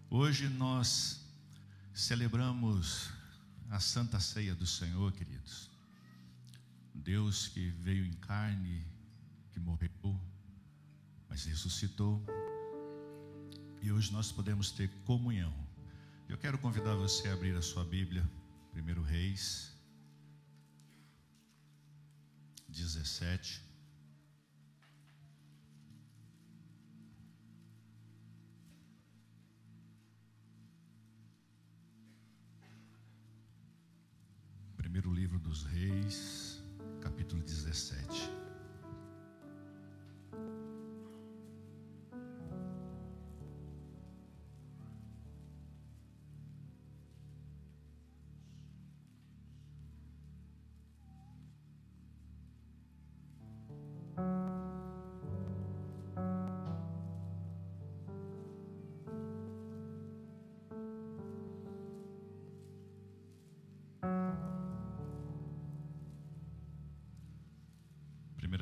Hoje nós celebramos a Santa Ceia do Senhor, queridos. Deus que veio em carne, que morreu, mas ressuscitou. E hoje nós podemos ter comunhão. Eu quero convidar você a abrir a sua Bíblia, 1 Reis 17. Primeiro livro dos Reis, capítulo 17.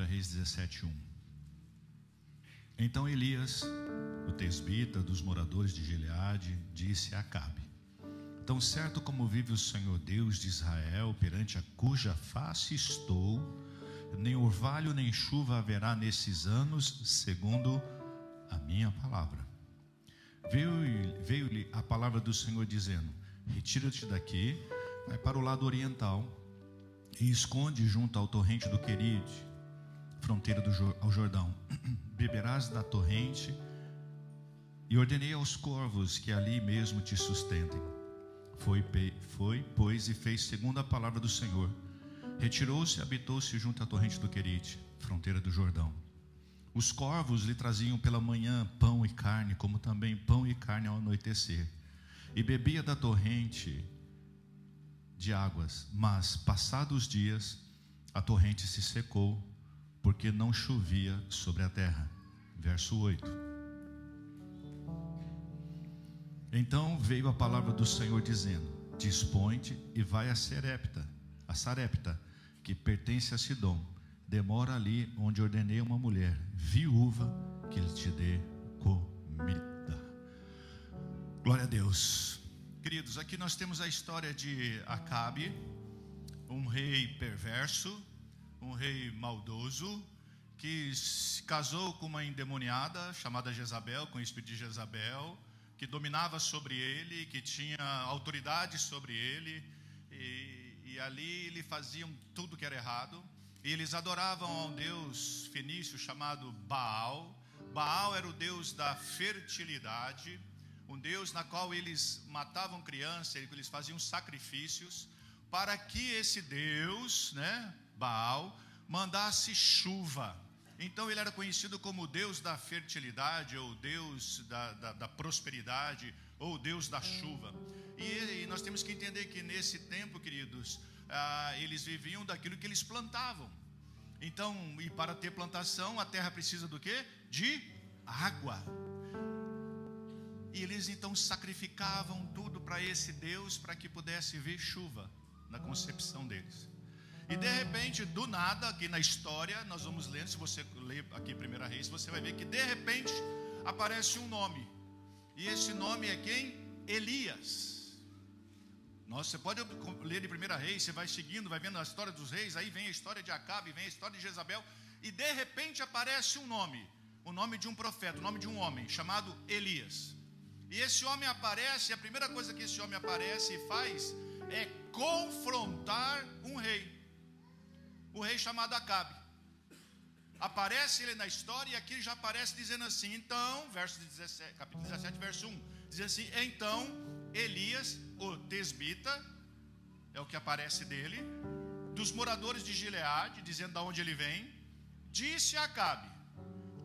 Reis 17:1. Então Elias, o tesbita dos moradores de Gileade, disse a Acabe: Tão certo como vive o Senhor Deus de Israel, perante a cuja face estou, nem orvalho nem chuva haverá nesses anos, segundo a minha palavra. Veio-lhe a palavra do Senhor dizendo: Retira-te daqui, vai para o lado oriental e esconde junto ao torrente do Queride, fronteira ao Jordão. Beberás da torrente, e ordenei aos corvos que ali mesmo te sustentem. Foi, pois, e fez segundo a palavra do Senhor. Retirou-se e habitou-se junto à torrente do Querite, fronteira do Jordão. Os corvos lhe traziam pela manhã pão e carne, como também pão e carne ao anoitecer. E bebia da torrente de águas, mas, passados os dias, a torrente se secou, porque não chovia sobre a terra. Verso 8. Então veio a palavra do Senhor dizendo: Dispõe-te e vai a Sarepta, que pertence a Sidom. Demora ali onde ordenei uma mulher viúva que lhe te dê comida. Glória a Deus. Queridos, aqui nós temos a história de Acabe, um rei perverso, um rei maldoso, que se casou com uma endemoniada chamada Jezabel, com o espírito de Jezabel, que dominava sobre ele, que tinha autoridade sobre ele, e ali lhe faziam tudo que era errado. E eles adoravam a um deus fenício chamado Baal. Baal era o deus da fertilidade, um deus na qual eles matavam crianças, eles faziam sacrifícios para que esse deus, Baal, mandasse chuva. Então ele era conhecido como o Deus da fertilidade, ou Deus da prosperidade, ou Deus da chuva. E nós temos que entender que nesse tempo, queridos, eles viviam daquilo que eles plantavam. Então, e para ter plantação, a terra precisa do quê? De água. E eles então sacrificavam tudo para esse Deus, para que pudesse vir chuva na concepção deles. E de repente, do nada, aqui na história, nós vamos lendo, se você ler aqui 1 Reis, você vai ver que de repente aparece um nome. E esse nome é quem? Elias. Você pode ler de 1 Reis, você vai seguindo, vai vendo a história dos reis, aí vem a história de Acabe, vem a história de Jezabel, e de repente aparece um nome, o nome de um profeta, o nome de um homem, chamado Elias. E esse homem aparece, e a primeira coisa que esse homem aparece e faz é confrontar um rei. O rei chamado Acabe. Aparece ele na história, e aqui já aparece dizendo assim, então, capítulo 17, verso 1, diz assim: Então Elias, o tesbita, é o que aparece dele, dos moradores de Gileade, dizendo de onde ele vem, disse a Acabe: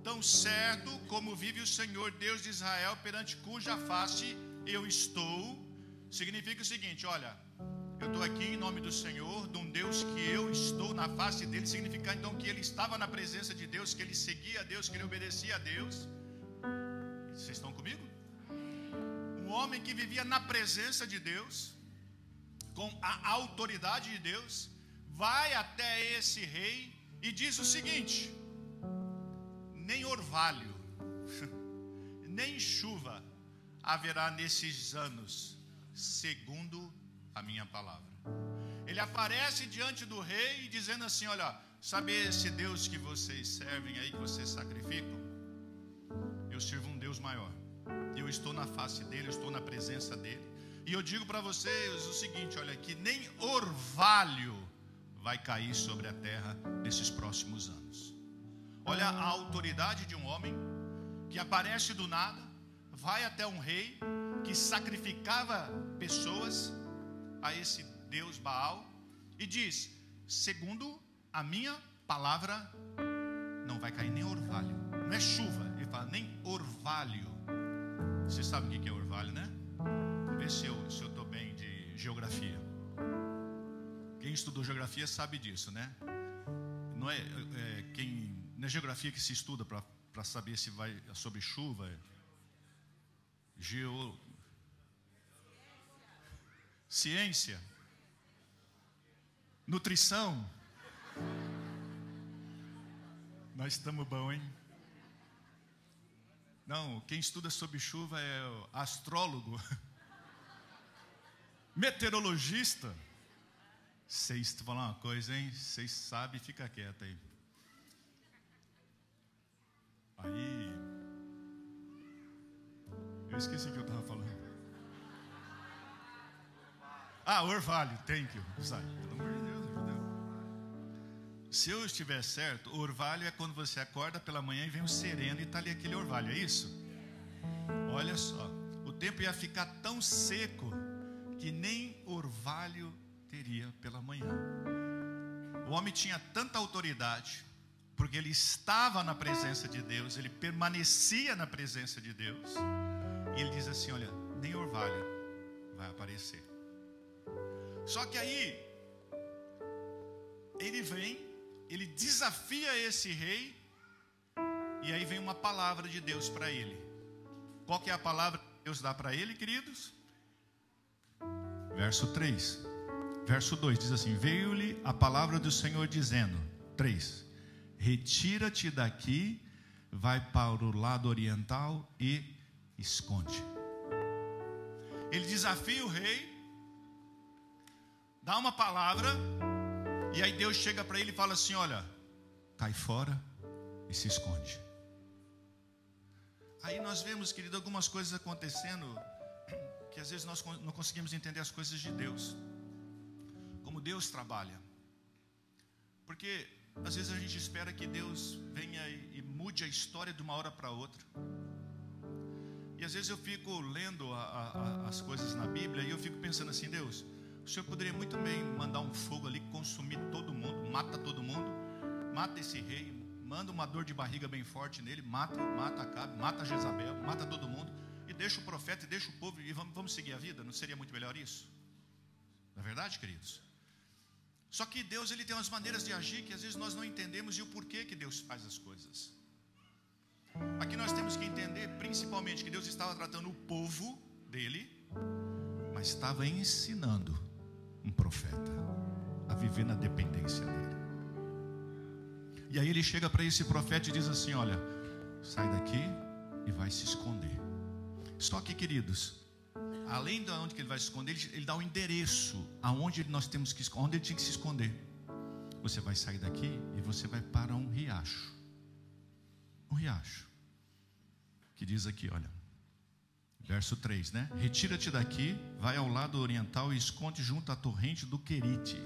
Tão certo como vive o Senhor Deus de Israel, perante cuja face eu estou. Significa o seguinte: olha, eu estou aqui em nome do Senhor, de um Deus que eu estou na face dele. Significa então que ele estava na presença de Deus, que ele seguia a Deus, que ele obedecia a Deus. Vocês estão comigo? Um homem que vivia na presença de Deus, com a autoridade de Deus, vai até esse rei e diz o seguinte: nem orvalho, nem chuva haverá nesses anos, segundo a minha palavra. Ele aparece diante do rei dizendo assim: olha, sabe esse Deus que vocês servem aí, que vocês sacrificam? Eu sirvo um Deus maior. Eu estou na face dele, eu estou na presença dele. E eu digo para vocês o seguinte, olha, que nem orvalho vai cair sobre a terra nesses próximos anos. Olha a autoridade de um homem que aparece do nada, vai até um rei que sacrificava pessoas a esse Deus Baal e diz: segundo a minha palavra, não vai cair nem orvalho. Não é chuva, ele fala nem orvalho. Você sabe o que é orvalho, né? Vamos ver se eu estou bem de geografia. Quem estudou geografia sabe disso, né? Não é geografia que se estuda para saber se vai sobre chuva. Ciência. Nutrição. Nós estamos bom, hein? Não, quem estuda sobre chuva é o astrólogo. Meteorologista. Vocês falam uma coisa, hein? Vocês sabem, fica quieto aí. Aí, eu esqueci o que eu estava falando. Orvalho, thank you. Sai, pelo amor de Deus, entendeu? Se eu estiver certo, orvalho é quando você acorda pela manhã e vem o sereno e está ali aquele orvalho, é isso? Olha só, o tempo ia ficar tão seco que nem orvalho teria pela manhã. O homem tinha tanta autoridade, porque ele estava na presença de Deus, ele permanecia na presença de Deus, e ele diz assim: olha, nem orvalho vai aparecer. Só que aí ele vem, ele desafia esse rei, e aí vem uma palavra de Deus para ele. Qual que é a palavra que Deus dá para ele, queridos? Verso 3. Verso 2 diz assim: veio-lhe a palavra do Senhor dizendo, 3: retira-te daqui, vai para o lado oriental e esconde. Ele desafia o rei, dá uma palavra, e aí Deus chega para ele e fala assim: olha, cai fora e se esconde. Aí nós vemos, querido, algumas coisas acontecendo, que às vezes nós não conseguimos entender as coisas de Deus, como Deus trabalha. Porque às vezes a gente espera que Deus venha e mude a história de uma hora para outra. E às vezes eu fico lendo as coisas na Bíblia e eu fico pensando assim: Deus, o Senhor poderia muito bem mandar um fogo ali, consumir todo mundo, mata todo mundo, mata esse rei, manda uma dor de barriga bem forte nele, mata Acabe, mata Jezabel, mata todo mundo, e deixa o profeta, e deixa o povo, e vamos seguir a vida. Não seria muito melhor isso? Não é verdade, queridos? Só que Deus, ele tem umas maneiras de agir que às vezes nós não entendemos, e o porquê que Deus faz as coisas. Aqui nós temos que entender principalmente que Deus estava tratando o povo dele, mas estava ensinando um profeta a viver na dependência dele. E aí ele chega para esse profeta e diz assim: olha, sai daqui e vai se esconder. Só que, queridos, além de onde que ele vai se esconder, ele dá o endereço aonde nós temos que, onde ele tinha que se esconder. Você vai sair daqui e você vai para um riacho. Um riacho. Que diz aqui, olha, verso 3, né? Retira-te daqui, vai ao lado oriental e esconde junto à torrente do Querite,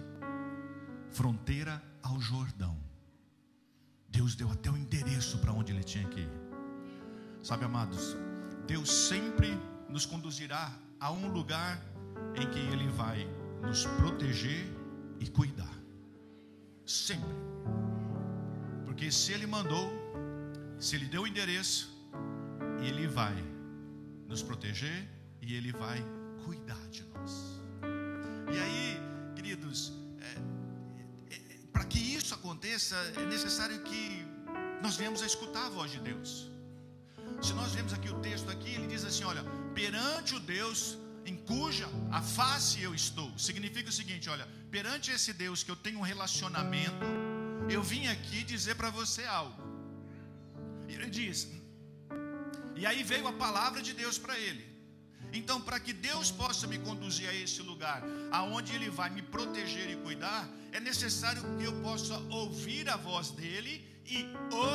fronteira ao Jordão. Deus deu até o endereço para onde ele tinha que ir. Sabe, amados, Deus sempre nos conduzirá a um lugar em que Ele vai nos proteger e cuidar. Sempre. Porque se Ele mandou, se Ele deu o endereço, Ele vai nos proteger e Ele vai cuidar de nós. E aí, queridos, para que isso aconteça, é necessário que nós venhamos a escutar a voz de Deus. Se nós vemos aqui o texto aqui, ele diz assim: olha, perante o Deus em cuja a face eu estou. Significa o seguinte: olha, perante esse Deus que eu tenho um relacionamento, eu vim aqui dizer para você algo. E ele diz, e aí veio a palavra de Deus para ele. Então, para que Deus possa me conduzir a esse lugar, aonde Ele vai me proteger e cuidar, é necessário que eu possa ouvir a voz dEle e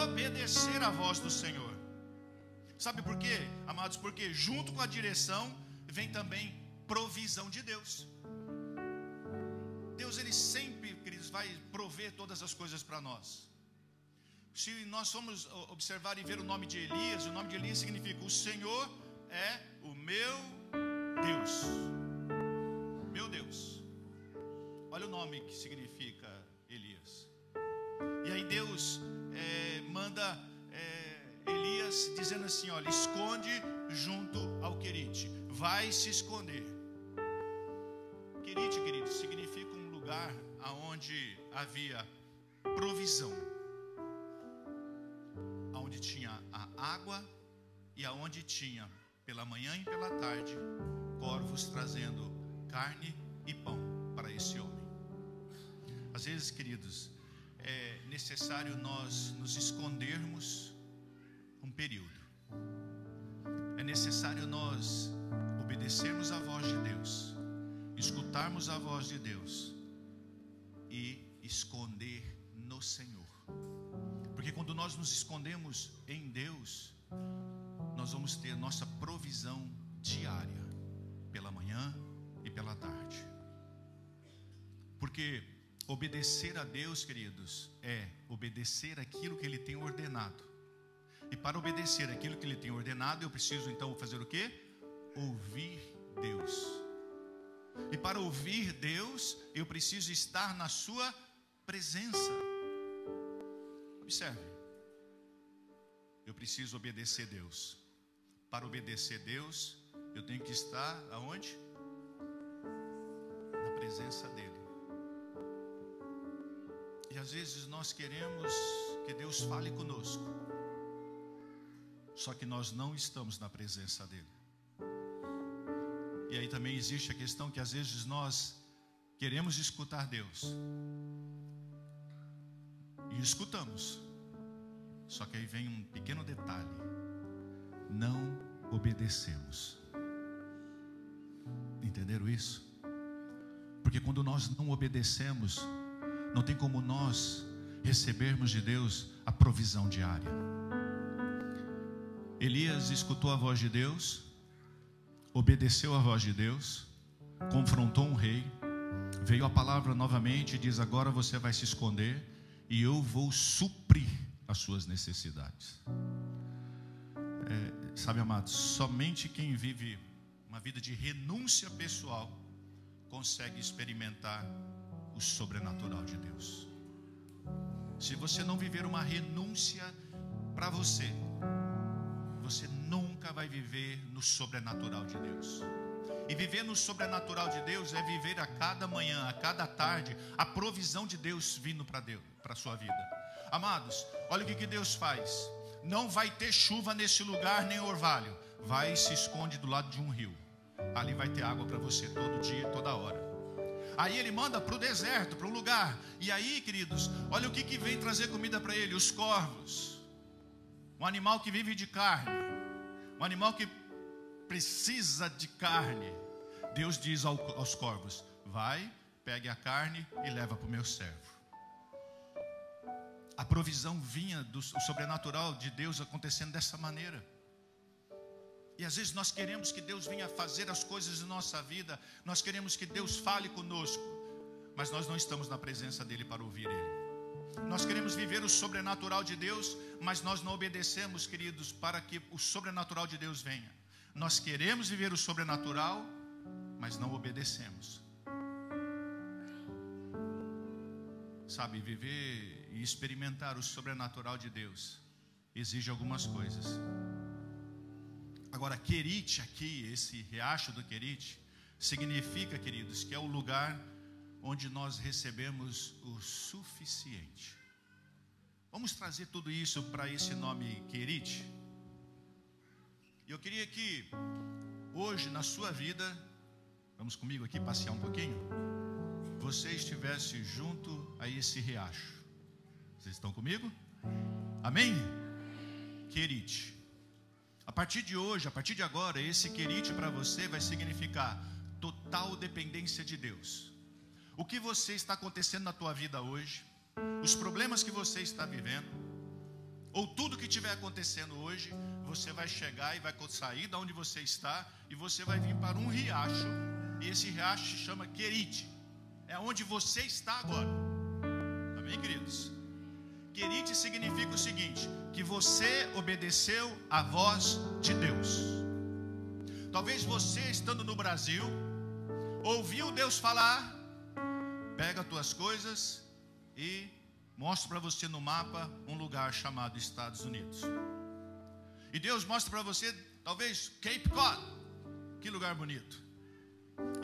obedecer a voz do Senhor. Sabe por quê, amados? Porque junto com a direção vem também provisão de Deus. Deus, Ele sempre, queridos, vai prover todas as coisas para nós. Se nós formos observar e ver o nome de Elias, o nome de Elias significa: o Senhor é o meu Deus. Meu Deus. Olha o nome que significa Elias. E aí Deus manda Elias dizendo assim: olha, esconde junto ao Querite. Vai se esconder. Querite, querido, significa um lugar onde havia provisão, onde tinha a água e aonde tinha, pela manhã e pela tarde, corvos trazendo carne e pão para esse homem. Às vezes, queridos, é necessário nós nos escondermos um período. É necessário nós obedecermos a voz de Deus, escutarmos a voz de Deus e esconder no Senhor. Porque quando nós nos escondemos em Deus, nós vamos ter nossa provisão diária, pela manhã e pela tarde. Porque obedecer a Deus, queridos, é obedecer aquilo que Ele tem ordenado. E para obedecer aquilo que Ele tem ordenado, eu preciso então fazer o quê? Ouvir Deus. E para ouvir Deus, eu preciso estar na sua presença. Observe. Eu preciso obedecer Deus. Para obedecer Deus, eu tenho que estar aonde? Na presença dEle. E às vezes nós queremos que Deus fale conosco, só que nós não estamos na presença dEle. E aí também existe a questão que às vezes nós queremos escutar Deus e escutamos, só que aí vem um pequeno detalhe: não obedecemos. Entenderam isso? Porque quando nós não obedecemos, não tem como nós recebermos de Deus a provisão diária. Elias escutou a voz de Deus, obedeceu a voz de Deus, confrontou um rei, veio a palavra novamente e diz: agora você vai se esconder e eu vou suprir as suas necessidades. Sabe, amados, somente quem vive uma vida de renúncia pessoal consegue experimentar o sobrenatural de Deus. Se você não viver uma renúncia para você, você nunca vai viver no sobrenatural de Deus. E viver no sobrenatural de Deus é viver a cada manhã, a cada tarde, a provisão de Deus vindo para a sua vida. Amados, olha o que Deus faz. Não vai ter chuva nesse lugar, nem orvalho. Vai e se esconde do lado de um rio. Ali vai ter água para você todo dia, toda hora. Aí Ele manda para o deserto, para um lugar. E aí, queridos, olha o que vem trazer comida para ele: os corvos. Um animal que vive de carne, um animal que precisa de carne. Deus diz aos corvos: vai, pegue a carne e leva para o meu servo. A provisão vinha do sobrenatural de Deus acontecendo dessa maneira. E às vezes nós queremos que Deus venha fazer as coisas em nossa vida, nós queremos que Deus fale conosco, mas nós não estamos na presença dEle para ouvir Ele. Nós queremos viver o sobrenatural de Deus, mas nós não obedecemos, queridos, para que o sobrenatural de Deus venha. Nós queremos viver o sobrenatural, mas não obedecemos. Sabe, viver e experimentar o sobrenatural de Deus exige algumas coisas. Agora, Querite aqui, esse riacho do Querite, significa, queridos, que é o lugar onde nós recebemos o suficiente. Vamos trazer tudo isso para esse nome Querite. E eu queria que hoje na sua vida, vamos comigo aqui passear um pouquinho, você estivesse junto a esse riacho. Vocês estão comigo? Amém? Querite. A partir de hoje, a partir de agora, esse querite para você vai significar total dependência de Deus. O que você está acontecendo na tua vida hoje, os problemas que você está vivendo, ou tudo que estiver acontecendo hoje, você vai chegar e vai sair da onde você está e você vai vir para um riacho, e esse riacho se chama querite. É onde você está agora. Amém, queridos? Querite significa o seguinte: que você obedeceu a voz de Deus. Talvez você, estando no Brasil, ouviu Deus falar: pega as tuas coisas e mostra para você no mapa um lugar chamado Estados Unidos. E Deus mostra para você, talvez, Cape Cod. Que lugar bonito.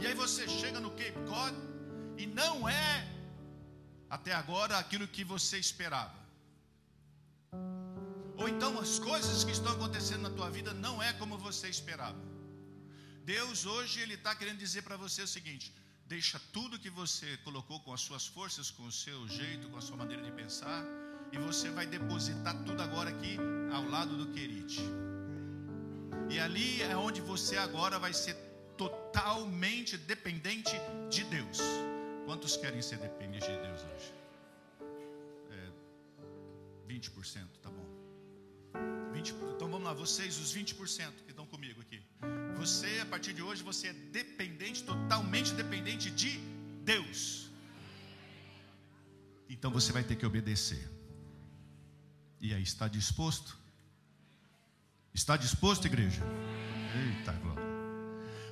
E aí você chega no Cape Cod e não é, até agora, aquilo que você esperava. Ou então as coisas que estão acontecendo na tua vida não é como você esperava. Deus hoje, Ele está querendo dizer para você o seguinte: deixa tudo que você colocou com as suas forças, com o seu jeito, com a sua maneira de pensar, e você vai depositar tudo agora aqui ao lado do querite. E ali é onde você agora vai ser totalmente dependente de Deus. Quantos querem ser dependentes de Deus hoje? 20%, tá bom. 20%, então vamos lá, vocês, os 20% que estão comigo aqui. Você, a partir de hoje, você é dependente, totalmente dependente de Deus. Então você vai ter que obedecer. E aí, está disposto? Está disposto, igreja? Eita glória.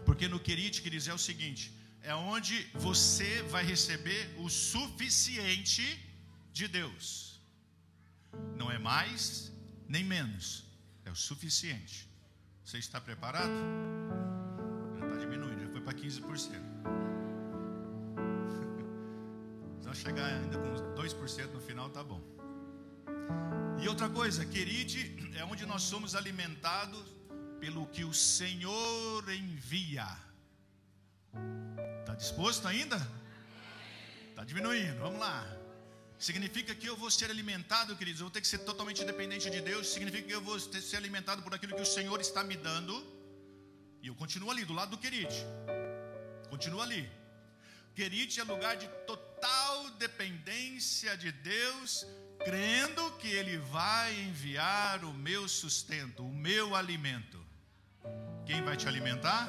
Porque no querite, queridos, é o seguinte: é onde você vai receber o suficiente de Deus. Não é mais nem menos, é o suficiente. Você está preparado? Já está diminuindo, já foi para 15%. Se não chegar ainda com 2% no final, tá bom. E outra coisa, querite é onde nós somos alimentados pelo que o Senhor envia. Está disposto ainda? Está diminuindo, vamos lá. Significa que eu vou ser alimentado, queridos, eu vou ter que ser totalmente dependente de Deus. Significa que eu vou ser alimentado por aquilo que o Senhor está me dando. E eu continuo ali, do lado do querite. Continuo ali. Querite é lugar de total dependência de Deus, crendo que Ele vai enviar o meu sustento, o meu alimento. Quem vai te alimentar?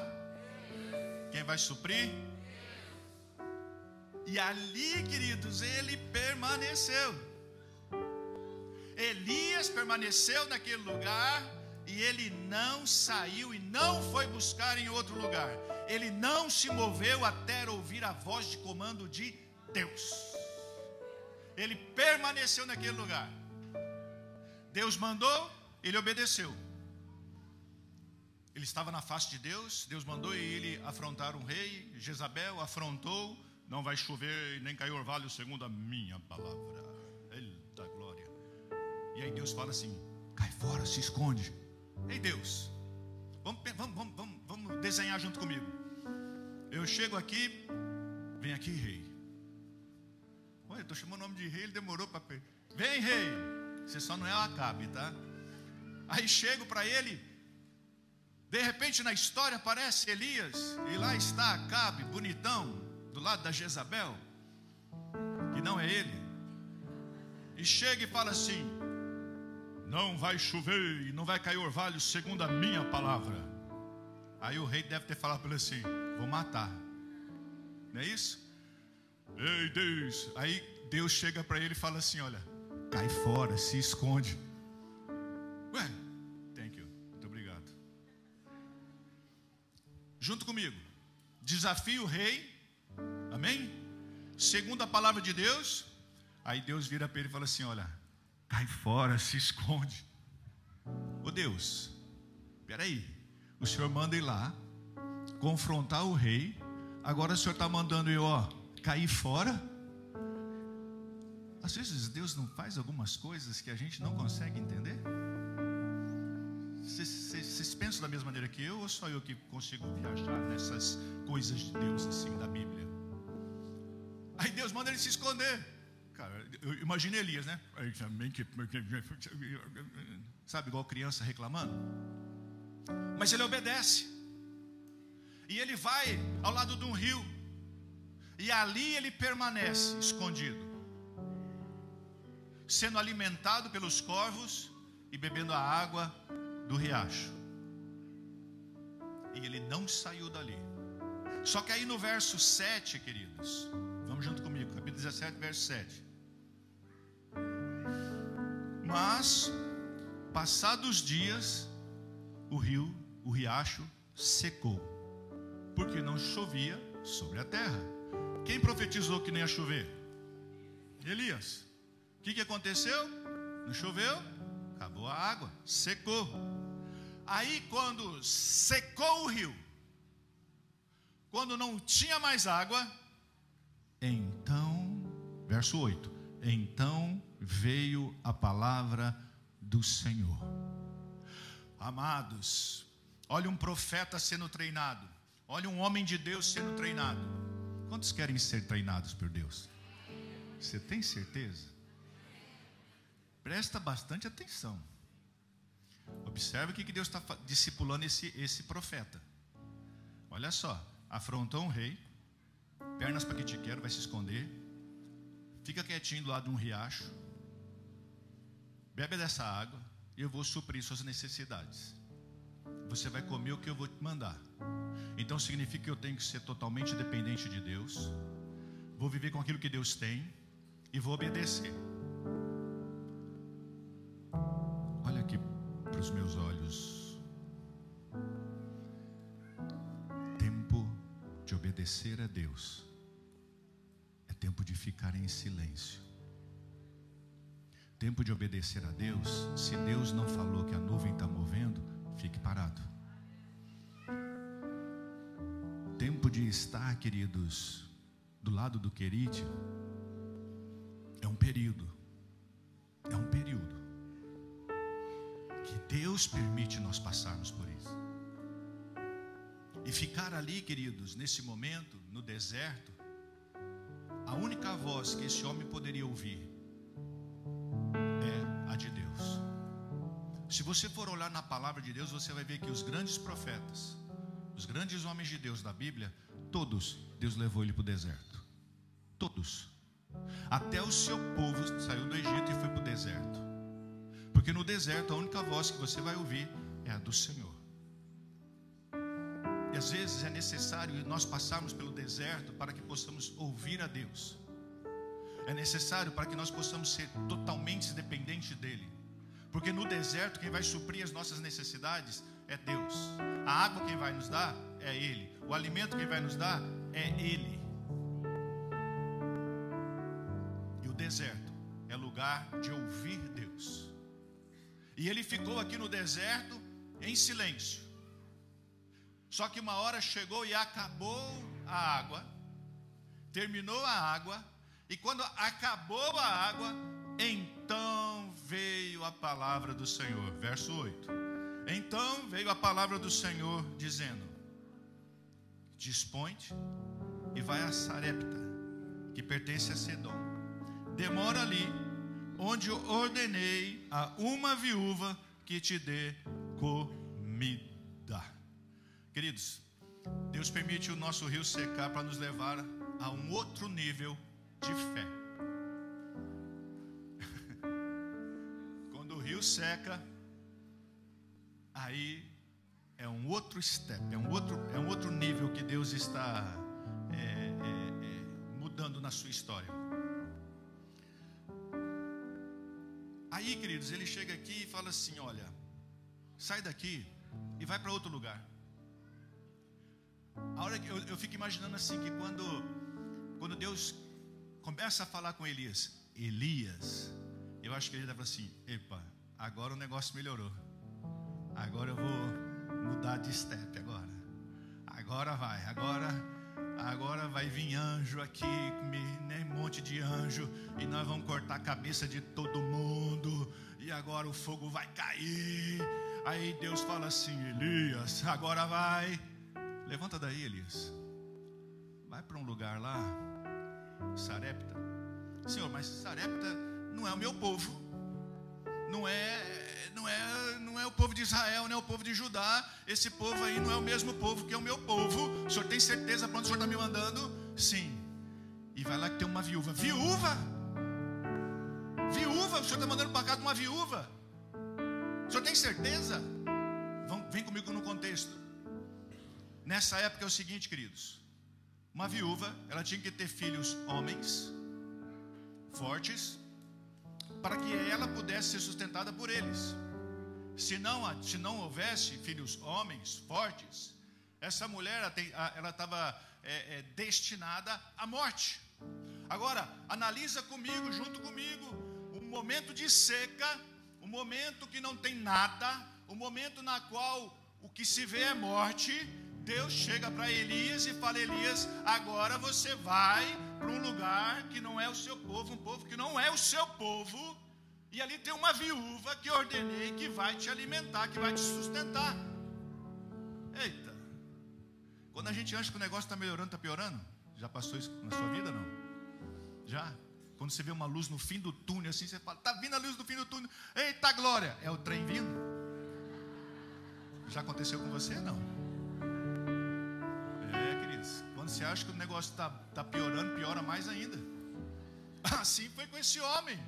Quem vai suprir? E ali, queridos, ele permaneceu. Elias permaneceu naquele lugar e ele não saiu e não foi buscar em outro lugar. Ele não se moveu até ouvir a voz de comando de Deus. Ele permaneceu naquele lugar. Deus mandou, ele obedeceu. Ele estava na face de Deus. Deus mandou ele afrontar um rei. Jezabel afrontou. Não vai chover nem cair orvalho segundo a minha palavra. Eita glória. E aí Deus fala assim: cai fora, se esconde. Ei Deus, vamos desenhar junto comigo. Eu chego aqui, vem aqui rei. Olha, eu estou chamando o nome de rei, ele demorou para... Vem rei. Você só não é o Acabe, tá? Aí chego para ele. De repente na história aparece Elias. E lá está Acabe, bonitão, do lado da Jezabel, que não é ele. E chega e fala assim: não vai chover e não vai cair orvalho segundo a minha palavra. Aí o rei deve ter falado para ele assim: vou matar. Não é isso? Ei Deus. Aí Deus chega para ele e fala assim: olha, cai fora, se esconde. Ué, thank you, muito obrigado. Junto comigo, desafio o rei. Amém? Segundo a palavra de Deus. Aí Deus vira para ele e fala assim: olha, cai fora, se esconde. Ô Deus, peraí, o Senhor manda ir lá confrontar o rei. Agora o Senhor está mandando eu, cair fora. Às vezes Deus não faz algumas coisas que a gente não consegue entender. Vocês pensam da mesma maneira que eu, ou só eu que consigo viajar nessas coisas de Deus assim, da Bíblia? Aí Deus manda ele se esconder. Cara, eu imagino Elias, né? Sabe, igual criança reclamando. Mas ele obedece. E ele vai ao lado de um rio. E ali ele permanece escondido, sendo alimentado pelos corvos e bebendo a água do riacho. E ele não saiu dali. Só que aí no verso 7, queridos, vamos junto comigo, capítulo 17, verso 7. Mas, passados dias, o riacho secou, porque não chovia sobre a terra. Quem profetizou que nem ia chover? Elias. O que aconteceu? Não choveu, acabou a água, secou. Aí quando secou o rio, quando não tinha mais água, então, verso 8, então veio a palavra do Senhor. Amados, olha um profeta sendo treinado, olha um homem de Deus sendo treinado. Quantos querem ser treinados por Deus? Você tem certeza? Presta bastante atenção. Observe o que Deus está discipulando esse profeta. Olha só, afrontou um rei, pernas para que te quero, vai se esconder, fica quietinho do lado de um riacho, bebe dessa água e eu vou suprir suas necessidades. Você vai comer o que eu vou te mandar. Então significa que eu tenho que ser totalmente dependente de Deus, vou viver com aquilo que Deus tem e vou obedecer. Olha aqui para os meus olhos. Tempo de obedecer a Deus é tempo de ficar em silêncio. Tempo de obedecer a Deus, se Deus não falou que a nuvem está movendo, fique parado. Tempo de estar, queridos, do lado do querite, é um período que Deus permite nós passarmos por isso. E ficar ali, queridos, nesse momento, no deserto, a única voz que esse homem poderia ouvir é a de Deus. Se você for olhar na palavra de Deus, você vai ver que os grandes profetas, os grandes homens de Deus da Bíblia, todos, Deus levou ele para o deserto. Todos. Até o seu povo saiu do Egito e foi para o deserto. Porque no deserto a única voz que você vai ouvir é a do Senhor. E às vezes é necessário nós passarmos pelo deserto para que possamos ouvir a Deus. É necessário para que nós possamos ser totalmente dependentes dEle. Porque no deserto quem vai suprir as nossas necessidades é Deus. A água quem vai nos dar é Ele. O alimento quem vai nos dar é Ele. E o deserto é lugar de ouvir Deus. E ele ficou aqui no deserto em silêncio. Só que uma hora chegou e acabou a água. Terminou a água. E quando acabou a água, então veio a palavra do Senhor. Verso 8. Então veio a palavra do Senhor dizendo: dispõe-te e vai a Sarepta, que pertence a Sedom. Demora ali, onde eu ordenei a uma viúva que te dê comida. Queridos, Deus permite o nosso rio secar para nos levar a um outro nível de fé. Quando o rio seca, aí é um outro step, é um outro nível que Deus está mudando na sua história. Aí, queridos, ele chega aqui e fala assim: olha, sai daqui e vai para outro lugar. A hora que eu fico imaginando assim, que quando Deus começa a falar com Elias, eu acho que ele deve falar assim: epa, agora o negócio melhorou. Agora eu vou mudar de step agora vai vir anjo aqui, um monte de anjo, e nós vamos cortar a cabeça de todo mundo, e agora o fogo vai cair. Aí Deus fala assim: Elias, agora vai, levanta daí, Elias, vai para um lugar lá, Sarepta. Senhor, mas Sarepta não é o meu povo, não é o povo de Israel, não é o povo de Judá. Esse povo aí não é o mesmo povo que é o meu povo. O senhor tem certeza para onde o senhor está me mandando? Sim. E vai lá que tem uma viúva. Viúva? Viúva? O senhor está mandando para cá uma viúva? O senhor tem certeza? Vem comigo no contexto. Nessa época é o seguinte, queridos. Uma viúva, ela tinha que ter filhos homens, fortes, para que ela pudesse ser sustentada por eles. Se não houvesse filhos homens fortes, essa mulher ela estava destinada à morte. Agora, analisa comigo, junto comigo, um momento de seca, um momento que não tem nada, um momento na qual o que se vê é morte. Deus chega para Elias e fala: Elias, agora você vai para um lugar que não é o seu povo, um povo que não é o seu povo, e ali tem uma viúva que eu ordenei que vai te alimentar, que vai te sustentar. Eita, quando a gente acha que o negócio está melhorando, está piorando? Já passou isso na sua vida, não? Já? Quando você vê uma luz no fim do túnel, assim, você fala: está vindo a luz no fim do túnel, eita glória, é o trem vindo? Já aconteceu com você? Não? Queridos, quando você acha que o negócio está piorando, piora mais ainda. Assim foi com esse homem,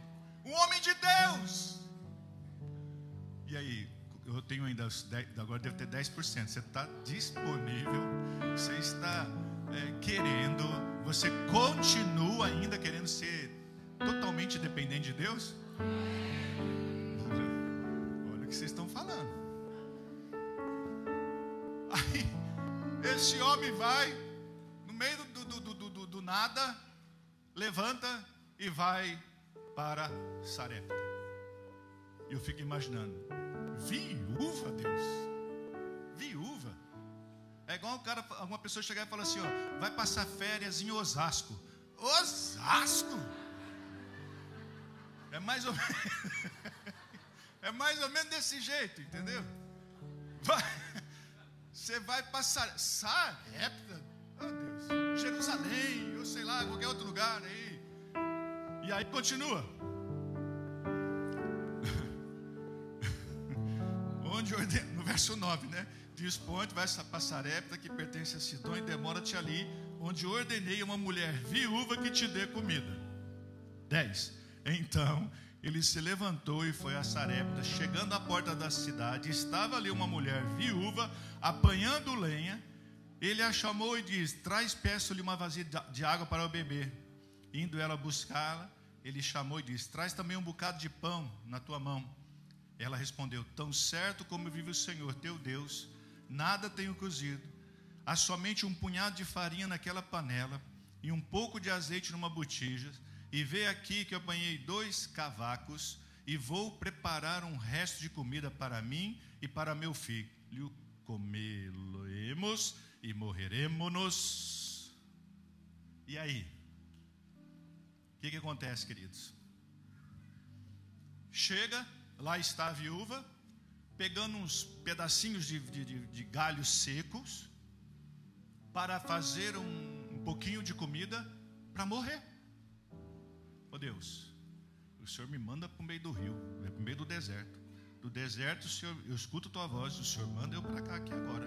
um homem de Deus. E aí, eu tenho ainda, agora deve ter 10%. Você está disponível, você está querendo, você continua ainda querendo ser totalmente dependente de Deus? Olha o que vocês estão falando. Aí, esse homem vai, no meio do nada, levanta e vai para Sarepta. Eu fico imaginando, viúva, Deus, viúva. É igual alguma pessoa chegar e falar assim: ó, vai passar férias em Osasco. Osasco? É mais ou menos, é mais ou menos desse jeito, entendeu? Você vai passar Sarepta, oh Deus, Jerusalém, ou sei lá, qualquer outro lugar aí. E aí continua. No verso 9, né? Diz: vai para Sarepta, que pertence a Sidom, e demora-te ali, onde ordenei uma mulher viúva que te dê comida. 10. Então ele se levantou e foi a Sarepta. Chegando à porta da cidade, estava ali uma mulher viúva apanhando lenha. Ele a chamou e disse: peço-lhe uma vasilha de água para eu beber. Indo ela buscá-la, ele chamou e disse: traz também um bocado de pão na tua mão. Ela respondeu: tão certo como vive o Senhor teu Deus, nada tenho cozido, há somente um punhado de farinha naquela panela e um pouco de azeite numa botija. E vê aqui que eu apanhei 2 cavacos e vou preparar um resto de comida para mim e para meu filho. Comê-lo-emos e morreremos. E aí? O que acontece, queridos? Chega, lá está a viúva, pegando uns pedacinhos de galhos secos para fazer um pouquinho de comida para morrer. Oh Deus, o Senhor me manda para o meio do rio, para o meio do deserto. Do deserto, Senhor, eu escuto tua voz, o Senhor manda eu para cá aqui agora.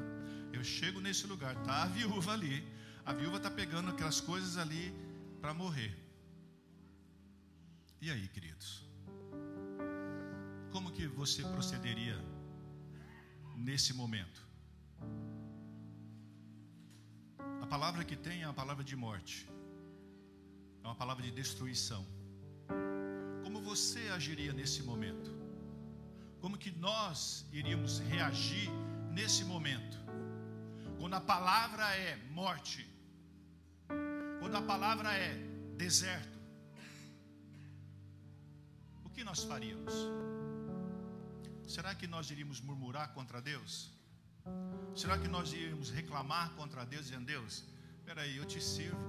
Eu chego nesse lugar, está a viúva ali. A viúva está pegando aquelas coisas ali para morrer. E aí, queridos? Como que você procederia nesse momento? A palavra que tem é uma palavra de morte, é uma palavra de destruição. Como você agiria nesse momento? Como que nós iríamos reagir nesse momento? Quando a palavra é morte, quando a palavra é deserto, o que nós faríamos? Será que nós iríamos murmurar contra Deus? Será que nós iríamos reclamar contra Deus, dizendo: Deus, espera aí, eu te sirvo?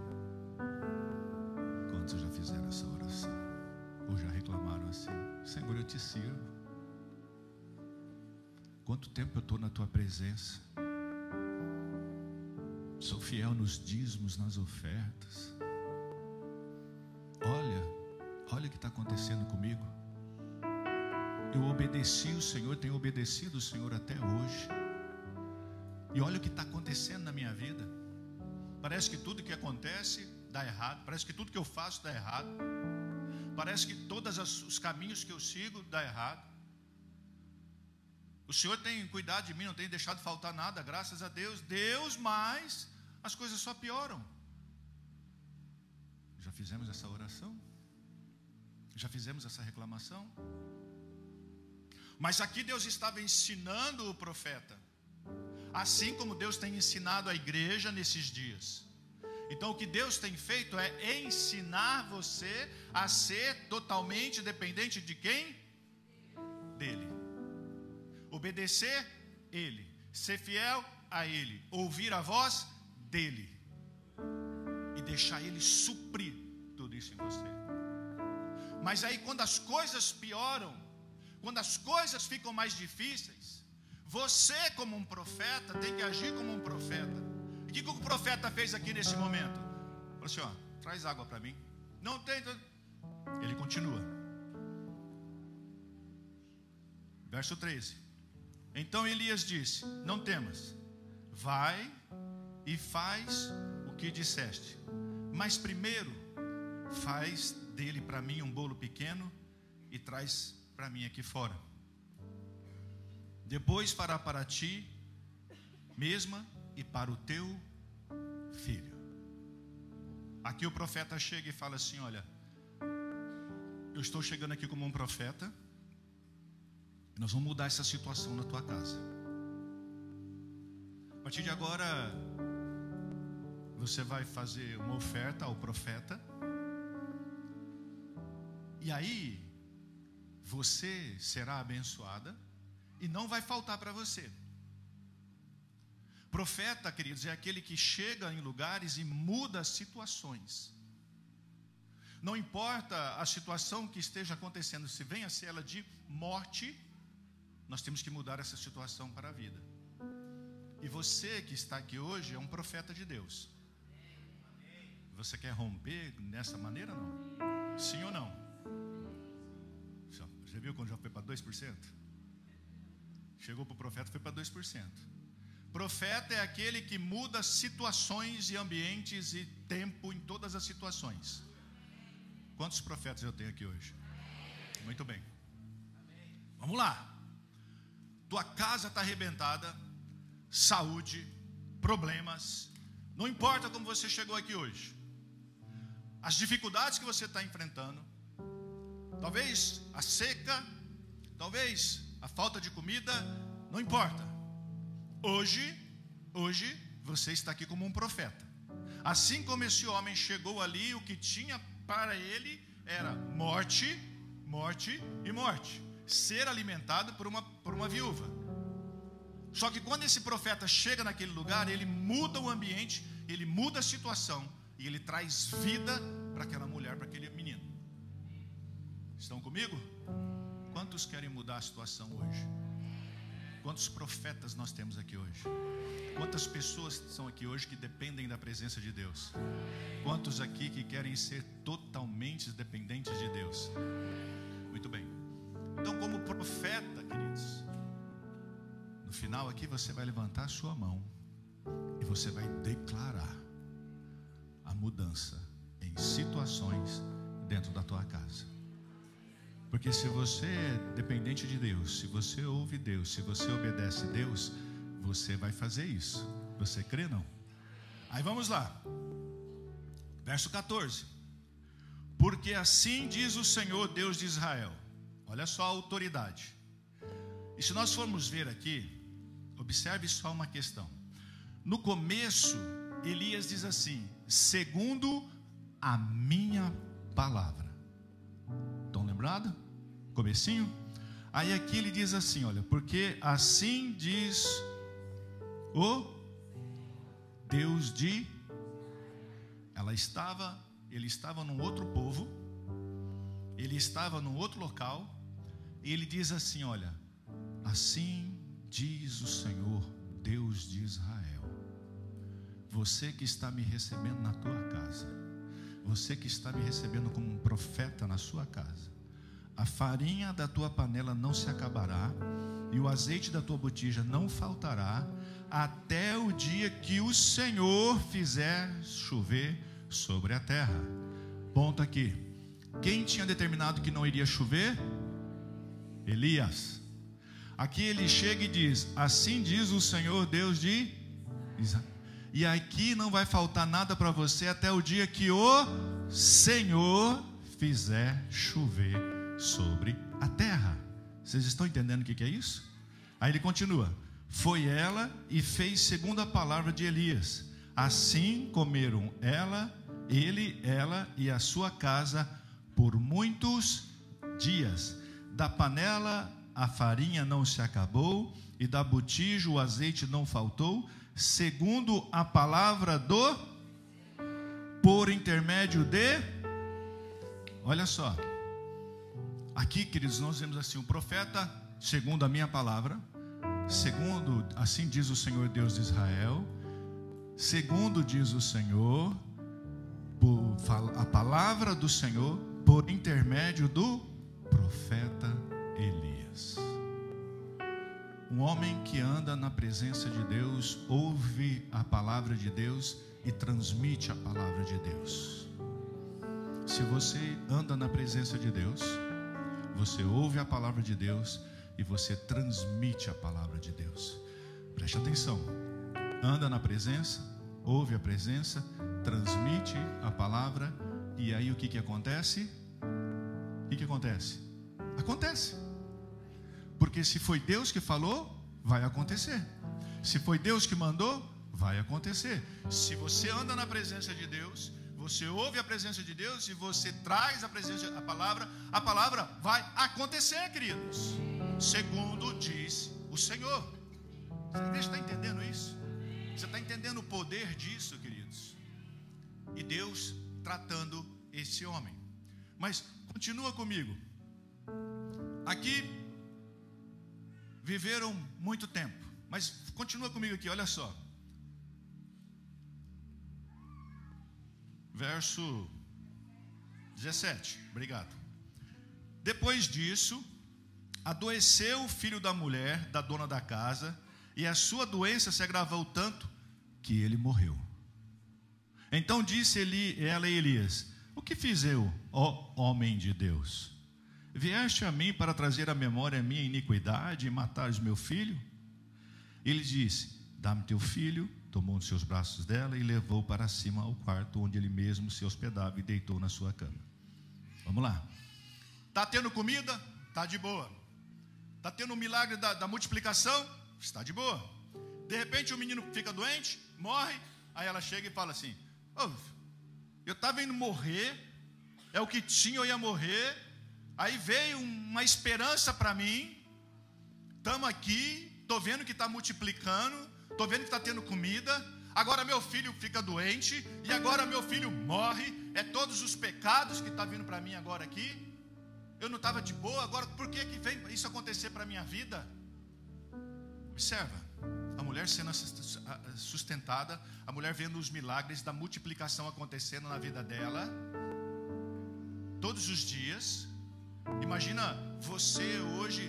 Quantos já fizeram essa oração? Ou já reclamaram assim: Senhor, eu te sirvo. Quanto tempo eu estou na tua presença? Sou fiel nos dízimos, nas ofertas. Olha o que está acontecendo comigo. Eu obedeci o Senhor, tenho obedecido o Senhor até hoje. E olha o que está acontecendo na minha vida. Parece que tudo que acontece dá errado. Parece que tudo que eu faço dá errado. Parece que todos os caminhos que eu sigo dá errado. O Senhor tem cuidado de mim, não tem deixado faltar nada, graças a Deus, mas as coisas só pioram. Já fizemos essa oração? Já fizemos essa reclamação? Mas aqui Deus estava ensinando o profeta, assim como Deus tem ensinado a igreja nesses dias. Então o que Deus tem feito é ensinar você a ser totalmente dependente de quem? Dele. Obedecer Ele, ser fiel a Ele, ouvir a voz dEle e deixar Ele suprir tudo isso em você. Mas aí quando as coisas pioram, quando as coisas ficam mais difíceis, você como um profeta tem que agir como um profeta. E o que o profeta fez aqui nesse momento? Falou assim, ó, traz água para mim. Não tem. Ele continua. Verso 13. Então Elias disse, não temas, vai e faz o que disseste. Mas primeiro, faz dele para mim um bolo pequeno e traz para mim aqui fora. Depois fará para ti mesma e para o teu filho. Aqui o profeta chega e fala assim, olha, eu estou chegando aqui como um profeta, nós vamos mudar essa situação na tua casa. A partir de agora, você vai fazer uma oferta ao profeta. E aí, você será abençoada e não vai faltar para você. Profeta, queridos, é aquele que chega em lugares e muda situações. Não importa a situação que esteja acontecendo, se venha a ser ela de morte, nós temos que mudar essa situação para a vida. E você que está aqui hoje é um profeta de Deus. Você quer romper dessa maneira ou não? Sim ou não? Você viu quando já foi para 2%? Chegou para o profeta, foi para 2%. Profeta é aquele que muda situações e ambientes e tempo em todas as situações. Quantos profetas eu tenho aqui hoje? Muito bem. Vamos lá. Tua casa está arrebentada, saúde, problemas, não importa como você chegou aqui hoje, as dificuldades que você está enfrentando, talvez a seca, talvez a falta de comida, não importa. Hoje você está aqui como um profeta. Assim como esse homem chegou ali, o que tinha para ele era morte, morte e morte. Ser alimentado por uma viúva. Só que quando esse profeta chega naquele lugar, ele muda o ambiente, ele muda a situação e ele traz vida para aquela mulher, para aquele menino. Estão comigo? Quantos querem mudar a situação hoje? Quantos profetas nós temos aqui hoje? Quantas pessoas são aqui hoje que dependem da presença de Deus? Quantos aqui que querem ser totalmente dependentes de Deus? Muito bem. Então, como profeta, queridos, no final aqui você vai levantar a sua mão e você vai declarar a mudança em situações dentro da tua casa. Porque se você é dependente de Deus, se você ouve Deus, se você obedece a Deus, você vai fazer isso. Você crê, não? Aí vamos lá. Verso 14. Porque assim diz o Senhor Deus de Israel. Olha só a autoridade. E se nós formos ver aqui, observe só uma questão. No começo, Elias diz assim: segundo a minha palavra. Estão lembrados? Comecinho? Aí aqui ele diz assim, olha, porque assim diz o Deus de... Ele estava num outro povo, ele estava num outro local, e ele diz assim, olha, assim diz o Senhor, Deus de Israel, você que está me recebendo na tua casa, você que está me recebendo como um profeta na sua casa, a farinha da tua panela não se acabará, e o azeite da tua botija não faltará, até o dia que o Senhor fizer chover sobre a terra. Ponto aqui. Quem tinha determinado que não iria chover? Elias. Aqui ele chega e diz: assim diz o Senhor Deus de Israel. E aqui não vai faltar nada para você até o dia que o Senhor fizer chover sobre a terra. Vocês estão entendendo o que é isso? Aí ele continua: foi ela e fez segundo a palavra de Elias. Assim comeram ele e a sua casa por muitos dias. Da panela a farinha não se acabou, e da botija o azeite não faltou, segundo a palavra por intermédio de... Olha só, aqui, queridos, nós vemos assim: o profeta, segundo a minha palavra, segundo, assim diz o Senhor Deus de Israel, segundo diz o Senhor, a palavra do Senhor, por intermédio do profeta Elias. Um homem que anda na presença de Deus, ouve a palavra de Deus e transmite a palavra de Deus. Se você anda na presença de Deus, você ouve a palavra de Deus e você transmite a palavra de Deus. Preste atenção: anda na presença, ouve a presença, transmite a palavra, e aí o que acontece? O que acontece? Acontece. Porque se foi Deus que falou, vai acontecer. Se foi Deus que mandou, vai acontecer. Se você anda na presença de Deus, você ouve a presença de Deus e você traz a presença, a palavra vai acontecer, queridos, segundo diz o Senhor. Você está entendendo isso? Você está entendendo o poder disso, queridos? E Deus tratando esse homem. Mas continua comigo. Aqui viveram muito tempo, mas continua comigo aqui, olha só. Verso 17, obrigado. Depois disso, adoeceu o filho da mulher, da dona da casa, e a sua doença se agravou tanto que ele morreu. Então disse ela a Elias: o que fiz eu, ó homem de Deus? Vieste a mim para trazer à memória a minha iniquidade e matares meu filho? Ele disse: dá-me teu filho. Tomou um dos seus braços dela e levou para cima ao quarto onde ele mesmo se hospedava e deitou na sua cama. Vamos lá. Está tendo comida? Está de boa. Está tendo um milagre da multiplicação? Está de boa. De repente o menino fica doente, morre. Aí ela chega e fala assim: oh, eu estava indo morrer, é o que tinha, eu ia morrer. Aí veio uma esperança para mim. Estamos aqui, estou vendo que está multiplicando, estou vendo que está tendo comida. Agora meu filho fica doente, e agora meu filho morre. É todos os pecados que está vindo para mim agora aqui. Eu não estava de boa, agora por que vem isso acontecer para a minha vida? Observa, a mulher sendo sustentada, a mulher vendo os milagres da multiplicação acontecendo na vida dela, todos os dias. Imagina, você hoje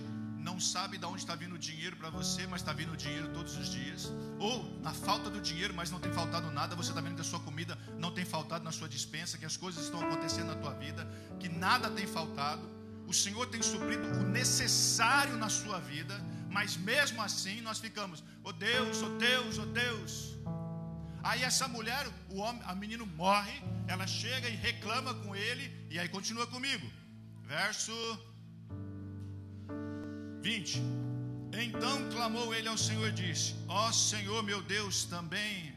não sabe de onde está vindo o dinheiro para você, mas está vindo o dinheiro todos os dias. Ou na falta do dinheiro, mas não tem faltado nada. Você está vendo que a sua comida não tem faltado na sua despensa, que as coisas estão acontecendo na tua vida, que nada tem faltado. O Senhor tem suprido o necessário na sua vida, mas mesmo assim nós ficamos: oh Deus, oh Deus, oh Deus. Aí essa mulher, a menino morre, ela chega e reclama com ele, e aí continua comigo. Verso 20. Então clamou ele ao Senhor e disse: ó Senhor meu Deus, também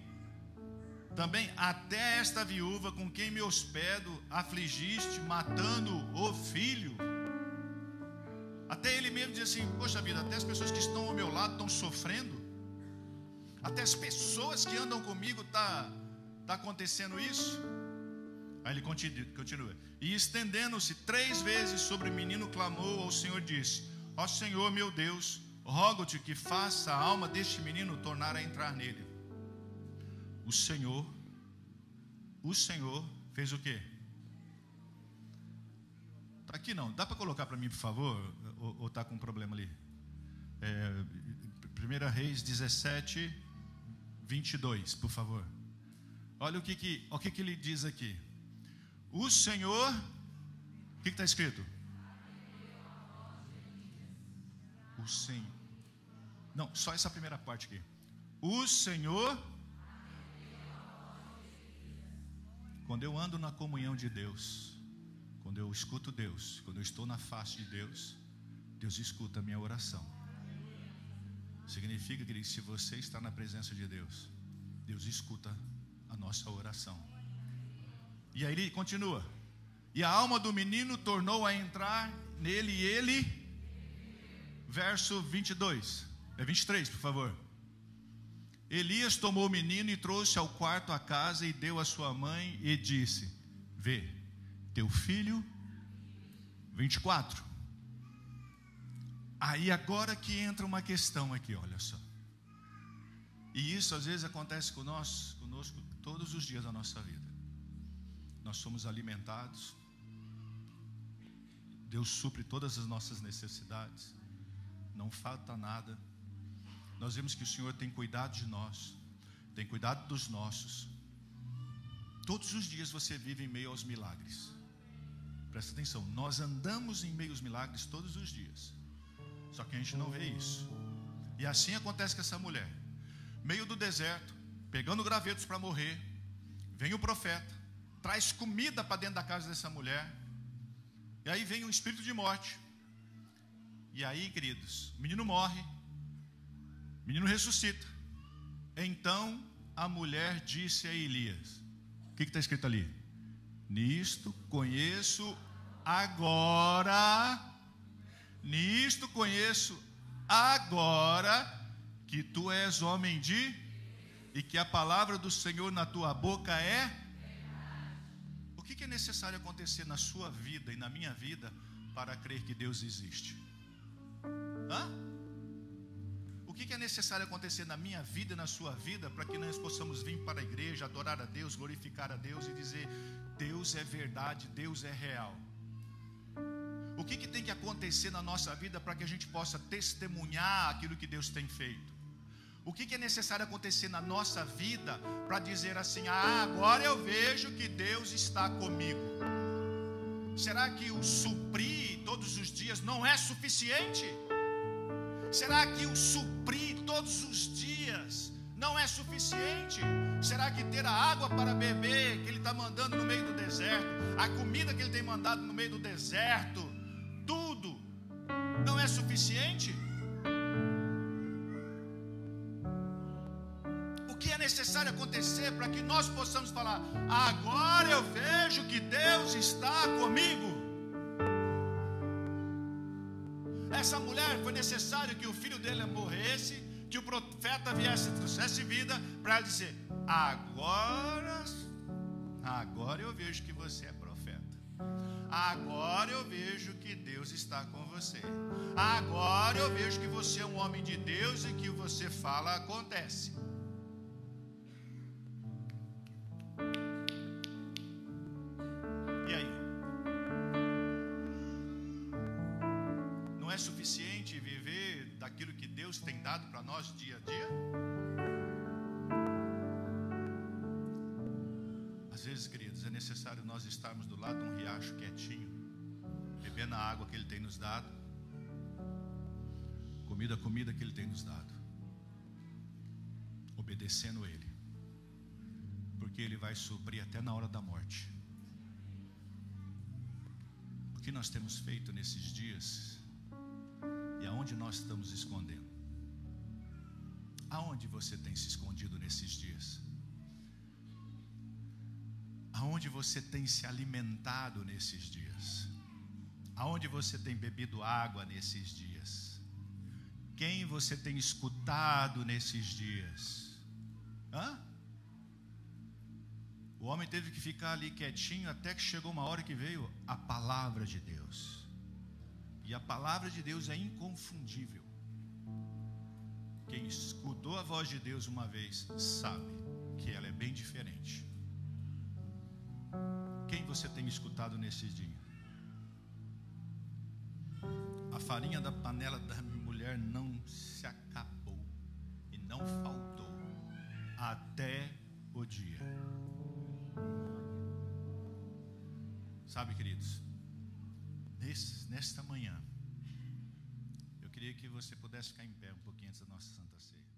até esta viúva com quem me hospedo afligiste, matando o filho. Até ele mesmo diz assim: poxa vida, até as pessoas que estão ao meu lado estão sofrendo, até as pessoas que andam comigo está acontecendo isso. Aí ele continua: e estendendo-se 3 vezes sobre o menino, clamou ao Senhor e disse: ó Senhor meu Deus, rogo-te que faça a alma deste menino tornar a entrar nele. O Senhor fez o quê? Aqui não, dá para colocar para mim, por favor? Ou está com um problema ali? 1 Reis 17, 22, por favor. Olha o que ele diz aqui. O Senhor, o que está escrito? O Senhor. Não, só essa primeira parte aqui. O Senhor. Quando eu ando na comunhão de Deus, quando eu escuto Deus, quando eu estou na face de Deus, Deus escuta a minha oração. Significa que se você está na presença de Deus, Deus escuta a nossa oração. E aí ele continua. E a alma do menino tornou a entrar nele e ele, verso 22, 23, por favor. Elias tomou o menino e trouxe ao quarto a casa e deu à sua mãe e disse: vê, teu filho. 24. Aí agora que entra uma questão aqui, olha só. E isso às vezes acontece conosco todos os dias da nossa vida. Nós somos alimentados, Deus supre todas as nossas necessidades, não falta nada. Nós vemos que o Senhor tem cuidado de nós, tem cuidado dos nossos. Todos os dias você vive em meio aos milagres. Presta atenção, nós andamos em meio aos milagres todos os dias. Só que a gente não vê isso. E assim acontece com essa mulher. Meio do deserto, pegando gravetos para morrer, vem o profeta, traz comida para dentro da casa dessa mulher. E aí vem um espírito de morte. E aí, queridos, o menino morre. O menino ressuscita. Então a mulher disse a Elias: o que está escrito ali? Nisto conheço agora que tu és homem e que a palavra do Senhor na tua boca é. O que é necessário acontecer na sua vida e na minha vida para crer que Deus existe? O que é necessário acontecer na minha vida e na sua vida para que nós possamos vir para a igreja, adorar a Deus, glorificar a Deus e dizer: Deus é verdade, Deus é real? O que tem que acontecer na nossa vida para que a gente possa testemunhar aquilo que Deus tem feito? O que é necessário acontecer na nossa vida para dizer assim: agora eu vejo que Deus está comigo? Será que o suprir todos os dias não é suficiente? Será que o suprir todos os dias não é suficiente? Será que ter a água para beber que Ele está mandando no meio do deserto, a comida que Ele tem mandado no meio do deserto, tudo não é suficiente? O que é necessário acontecer para que nós possamos falar: agora eu vejo que Deus está comigo? Essa mulher, foi necessário que o filho dele morresse, que o profeta viesse e trouxesse vida, para ela dizer: agora eu vejo que você é profeta. Agora eu vejo que Deus está com você. Agora eu vejo que você é um homem de Deus e que você fala acontece. E aí? Não é suficiente viver daquilo que Deus tem dado para nós dia a dia? Às vezes, queridos, é necessário nós estarmos do lado de um riacho quietinho, bebendo a água que Ele tem nos dado, comida que Ele tem nos dado, obedecendo Ele, porque Ele vai suprir até na hora da morte. O que nós temos feito nesses dias e aonde nós estamos escondendo? Aonde você tem se escondido nesses dias? Aonde você tem se alimentado nesses dias? Aonde você tem bebido água nesses dias? Quem você tem escutado nesses dias? O homem teve que ficar ali quietinho até que chegou uma hora que veio a palavra de Deus. E a palavra de Deus é inconfundível. Quem escutou a voz de Deus uma vez sabe que ela é bem diferente. Quem você tem escutado nesses dias? A farinha da panela da mulher não se acabou e não faltou até o dia. Sabe, queridos, nesta manhã, eu queria que você pudesse ficar em pé um pouquinho antes da nossa Santa Ceia.